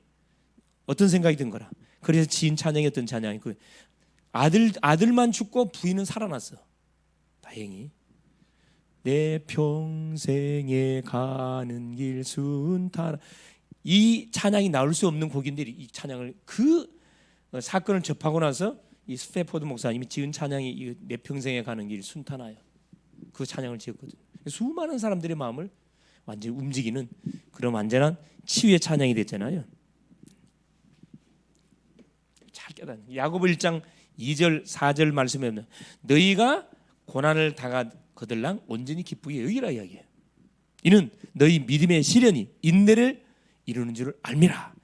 어떤 생각이 든 거라. 그래서 지은 찬양이 어떤 찬양이 그 아들만 죽고 부인은 살아났어. 다행히. 내 평생에 가는 길 순탄. 이 찬양이 나올 수 없는 곡인데 이 찬양을 그 사건을 접하고 나서 이 스페포드 목사님이 지은 찬양이 내 평생에 가는 길 순탄하여 그 찬양을 지었거든요. 수많은 사람들의 마음을 완전히 움직이는 그런 완전한 치유의 찬양이 됐잖아요. 잘 깨닫는 야고보 1장 2절 4절 말씀에 보면 너희가 고난을 당하거들랑 온전히 기쁘게 여기라 이야기해요. 이는 너희 믿음의 시련이 인내를 이루는 줄 알미라.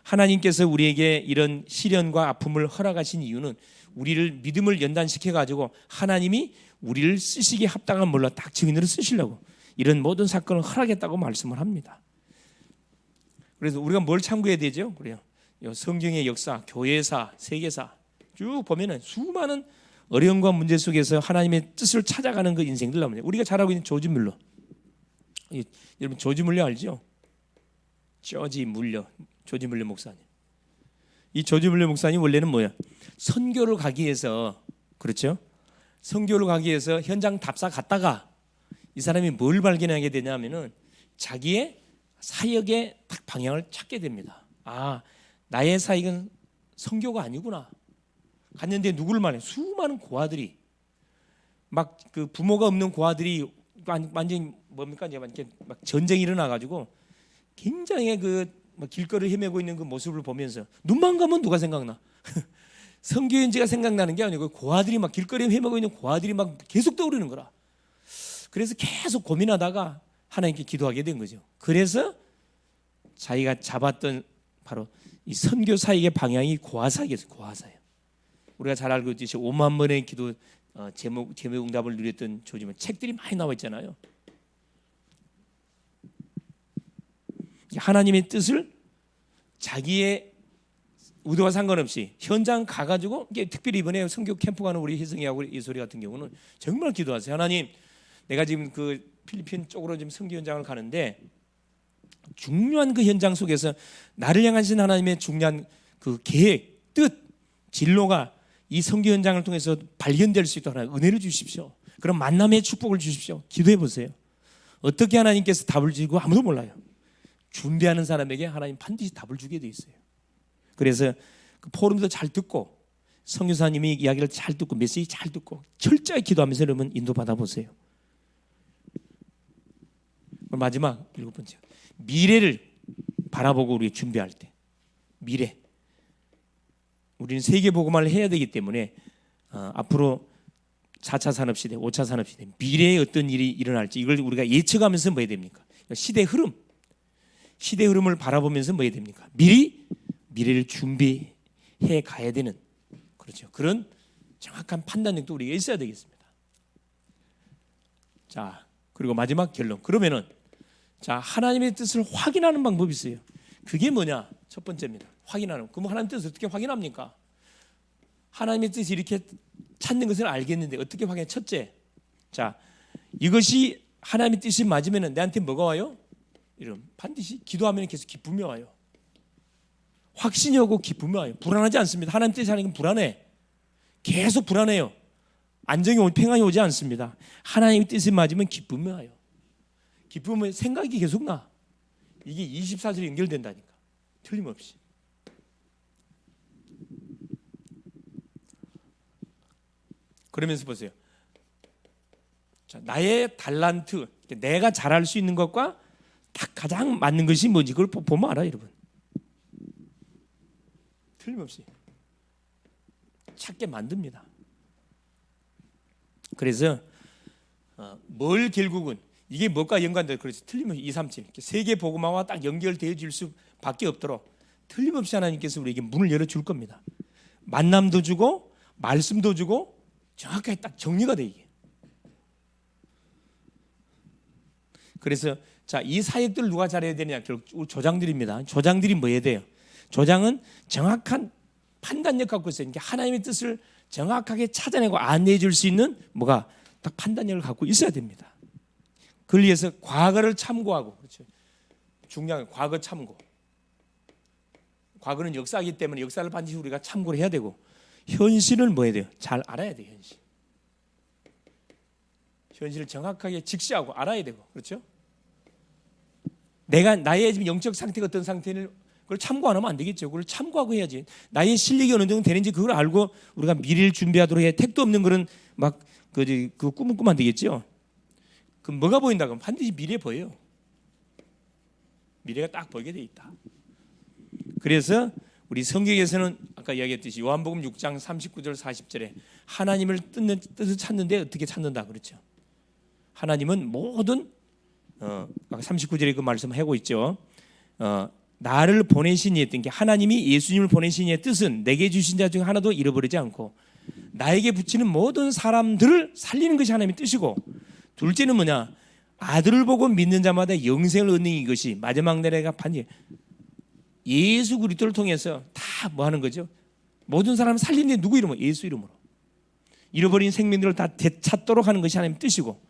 하나님께서 우리에게 이런 시련과 아픔을 허락하신 이유는 우리를 믿음을 연단시켜 가지고 하나님이 우리를 쓰시기에 합당한 몰라 딱 증인으로 쓰시려고 이런 모든 사건을 허락했다고 말씀을 합니다. 그래서 우리가 뭘 참고해야 되죠? 그래요. 성경의 역사, 교회사, 세계사 쭉 보면은 수많은 어려움과 문제 속에서 하나님의 뜻을 찾아가는 그 인생들 나옵니다. 우리가 잘 알고 있는 조지 물러. 여러분 조지 물러 알죠? 조지 물러 목사님. 이 조지 물러 목사님 원래는 뭐야? 선교를 가기 위해서 그렇죠? 선교를 가기 위해서 현장 답사 갔다가 이 사람이 뭘 발견하게 되냐면은 자기의 사역의 딱 방향을 찾게 됩니다. 아, 나의 사역은 선교가 아니구나. 갔는데 누구를 말해? 수많은 고아들이 막 그 부모가 없는 고아들이 완전히 뭡니까 이제 막 전쟁이 일어나 가지고 굉장히 그 길거리를 헤매고 있는 그 모습을 보면서 눈만 감으면 누가 생각나? 선교인지가 생각나는 게 아니고 고아들이 막 길거리에 헤매고 있는 고아들이 막 계속 떠오르는 거라. 그래서 계속 고민하다가 하나님께 기도하게 된 거죠. 그래서 자기가 잡았던 바로 이 선교 사역의 방향이 고아사역이었어요. 고아사역. 우리가 잘 알고 있듯이 5만 번의 기도 제목 응답을 누렸던 조지만 책들이 많이 나와 있잖아요. 하나님의 뜻을 자기의 의도와 상관없이 현장 가가지고 특별히 이번에 선교 캠프 가는 우리 희성이하고 이소리 같은 경우는 정말 기도하세요. 하나님, 내가 지금 그 필리핀 쪽으로 지금 선교 현장을 가는데 중요한 그 현장 속에서 나를 향하신 하나님의 중요한 그 계획, 뜻, 진로가 이 선교 현장을 통해서 발견될 수 있도록 하나님 은혜를 주십시오. 그런 만남의 축복을 주십시오. 기도해 보세요. 어떻게 하나님께서 답을 주고 아무도 몰라요. 준비하는 사람에게 하나님 반드시 답을 주게 돼 있어요. 그래서 그 포럼도 잘 듣고 선교사님이 이야기를 잘 듣고 메시지 잘 듣고 철저히 기도하면서 여러분 인도받아 보세요. 마지막 7번째, 미래를 바라보고 우리 준비할 때, 미래, 우리는 세계복음화를 해야 되기 때문에 앞으로 4차 산업시대, 5차 산업시대, 미래에 어떤 일이 일어날지 이걸 우리가 예측하면서 뭐 해야 됩니까? 시대 흐름을 바라보면서 뭐 해야 됩니까? 미래를 준비해 가야 되는, 그렇죠, 그런 정확한 판단력도 우리가 있어야 되겠습니다. 자, 그리고 마지막 결론. 그러면은 자, 하나님의 뜻을 확인하는 방법이 있어요. 그게 뭐냐? 첫 번째입니다. 확인하는. 그럼 하나님의 뜻을 어떻게 확인합니까? 하나님의 뜻이 이렇게 찾는 것을 알겠는데 어떻게 확인해? 첫째, 자, 이것이 하나님의 뜻이 맞으면 내한테 뭐가 와요? 이런 반드시 기도하면 계속 기쁨이 와요. 확신이 오고 기쁨이 와요. 불안하지 않습니다. 하나님 뜻이 하는 건 불안해. 계속 불안해요. 안정이 오고 평안이 오지 않습니다. 하나님의 뜻이 맞으면 기쁨이 와요. 기쁨은 생각이 계속 나. 이게 24시간 연결된다니까. 틀림없이. 그러면서 보세요. 자, 나의 달란트, 내가 잘할 수 있는 것과 딱 가장 맞는 것이 뭔지 그걸 보면 알아요, 여러분. 틀림없이 찾게 만듭니다. 그래서 뭘 결국은 이게 뭐가 연관돼? 그렇지, 틀림없이 237 세계 복음화와 딱 연결되어 질 수밖에 없도록 틀림없이 하나님께서 우리에게 문을 열어줄 겁니다. 만남도 주고 말씀도 주고 정확하게 딱 정리가 돼 이게. 그래서 자, 이 사역들을 누가 잘해야 되느냐? 결국 조장들입니다. 조장들이 뭐 해야 돼요? 조장은 정확한 판단력 갖고 있어요. 그러니까 하나님의 뜻을 정확하게 찾아내고 안내해 줄 수 있는 뭐가 딱 판단력을 갖고 있어야 됩니다. 그걸 위해서 과거를 참고하고, 그렇죠, 중요한 과거 참고. 과거는 역사이기 때문에 역사를 반드시 우리가 참고를 해야 되고, 현실을 뭐 해야 돼요? 잘 알아야 돼요. 현실을 정확하게 직시하고 알아야 되고, 그렇죠? 나의 지금 영적 상태가 어떤 상태를 그걸 참고 안 하면 안 되겠죠. 그걸 참고하고 해야지. 나의 실력이 어느 정도 되는지 그걸 알고 우리가 미래를 준비하도록 해. 택도 없는 그런 막 그 꿈을 꾸면 안 되겠죠. 그럼 뭐가 보인다? 그럼 반드시 미래 보여요. 미래가 딱 보이게 돼 있다. 그래서 우리 성경에서는 아까 이야기했듯이 요한복음 6장 39절 40절에 하나님을 뜻을 찾는데 어떻게 찾는다 그렇죠. 하나님은 모든 아까 39절에 그 말씀 하고 있죠. 나를 보내신 이의 뜻, 하나님이 예수님을 보내신 이의 뜻은 내게 주신 자 중 하나도 잃어버리지 않고 나에게 붙이는 모든 사람들을 살리는 것이 하나님의 뜻이고, 둘째는 뭐냐? 아들을 보고 믿는 자마다 영생을 얻는 이것이 마지막 날에가 반드시 예수 그리스도를 통해서 다 뭐 하는 거죠? 모든 사람을 살리는 데 누구 이름으로? 예수 이름으로. 잃어버린 생명들을 다 되찾도록 하는 것이 하나님의 뜻이고,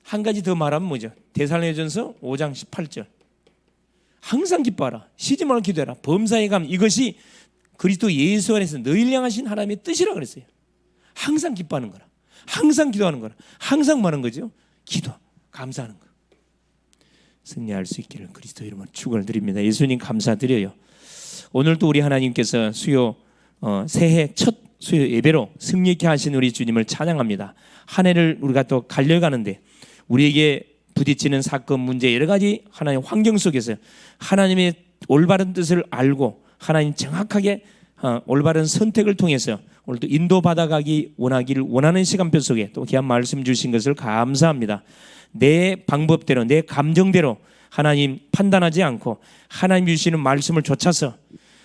한 가지 더 말하면 뭐죠? 데살로니가전서 5장 18절. 항상 기뻐하라. 쉬지 말고 기도해라. 범사에 감. 이것이 그리스도 예수 안에서 너희를 향하신 하나님의 뜻이라 그랬어요. 항상 기뻐하는 거라. 항상 기도하는 거라. 항상 말하는 거죠. 기도, 감사하는 거. 승리할 수 있기를 그리스도 이름으로 축원을 드립니다. 예수님 감사드려요. 오늘도 우리 하나님께서 수요 새해 첫 수요 예배로 승리 있게 하신 우리 주님을 찬양합니다. 한 해를 우리가 또 갈려가는데 우리에게 부딪히는 사건, 문제, 여러 가지 하나님의 환경 속에서 하나님의 올바른 뜻을 알고 하나님 정확하게 올바른 선택을 통해서 오늘도 인도받아가기 원하는 시간표 속에 또 귀한 말씀 주신 것을 감사합니다. 내 방법대로, 내 감정대로 하나님 판단하지 않고 하나님 주시는 말씀을 좇아서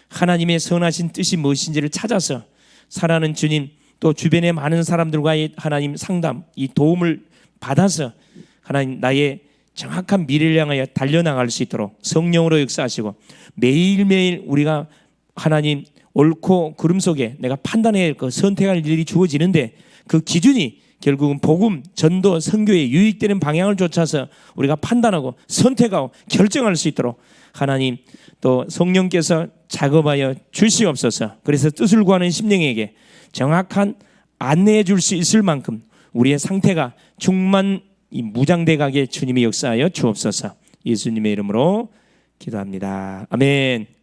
하나님의 선하신 뜻이 무엇인지를 찾아서 살아가는 주님, 또 주변의 많은 사람들과의 하나님 상담, 이 도움을 받아서 하나님 나의 정확한 미래를 향하여 달려나갈 수 있도록 성령으로 역사하시고, 매일매일 우리가 하나님 옳고 그름 속에 내가 판단해야 할 것, 선택할 일이 주어지는데 그 기준이 결국은 복음, 전도, 선교에 유익되는 방향을 쫓아서 우리가 판단하고 선택하고 결정할 수 있도록 하나님 또 성령께서 작업하여 주시옵소서. 그래서 뜻을 구하는 심령에게 정확한 안내해 줄 수 있을 만큼 우리의 상태가 충만 무장돼 가게 주님이 역사하여 주옵소서. 예수님의 이름으로 기도합니다. 아멘.